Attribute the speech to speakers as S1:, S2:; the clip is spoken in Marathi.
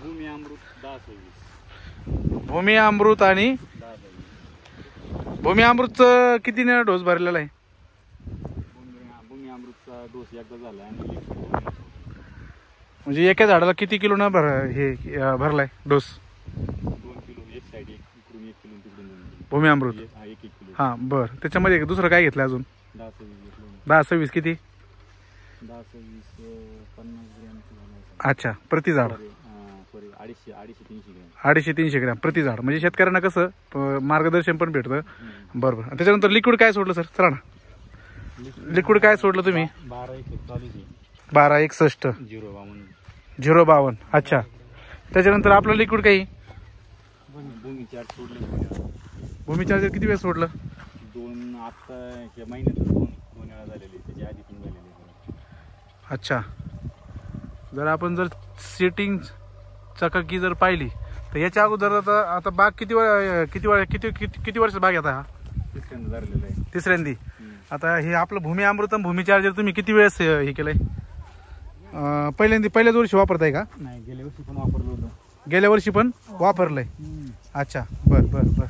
S1: भूमी अमृत 10-20.
S2: भूमी अमृत आणि
S1: 10-20.
S2: भूमी अमृत किती डोस भरलेला आहे?
S1: भूमी अमृतचा डोस एकदा झाला आणि
S2: म्हणजे एका झाडाला किती किलो न भरलाय डोस?
S1: 2 किलो एक साइड, इकडून 1 किलो तिकडून 2 किलो.
S2: भूमी अमृत
S1: 1 किलो.
S2: हा बरं. त्याच्यामध्ये दुसरं काय घेतलं अजून?
S1: 10-20.
S2: 10-20 किती?
S1: 10-20 50 ग्रॅम.
S2: अच्छा, प्रति झाड.
S1: Sorry 250-300 gram.
S2: 250-300 ग्रॅम प्रति झाड. म्हणजे शेतकऱ्यांना कसं मार्गदर्शन पण भेटतं. बरोबर. त्याच्यानंतर लिक्विड काय सोडलं सर? चला ना, लिक्विड काय सोडलं तुम्ही?
S1: 12-61 चालू आहे.
S2: 12-61 052. अच्छा, त्याच्यानंतर आपलं लिक्विड काही
S1: भूमी चार्ज सोडले.
S2: भूमी चार्जर किती वेळ सोडलं?
S1: 2 आता या महिन्यात 2 वेळा झालेले, त्याच्या आधी 3 झालेले.
S2: अच्छा, जर आपण जर सेटिंग चकाकी जर पाहिली तर याच्या अगोदर आता बाग किती वर्ष बाग आता हा?
S1: तिसऱ्यांदा धरलेला आहे.
S2: तिसऱ्यांदी. आता हे आपलं भूमी अमृतम भूमी चार्जर तुम्ही किती वेळेस हे केलंय? पहिल्याच वर्षी वापरताय का?
S1: नाही, गेल्या वर्षी पण वापरलं होतं.
S2: गेल्या वर्षी पण वापरलंय. अच्छा, बर बर बर.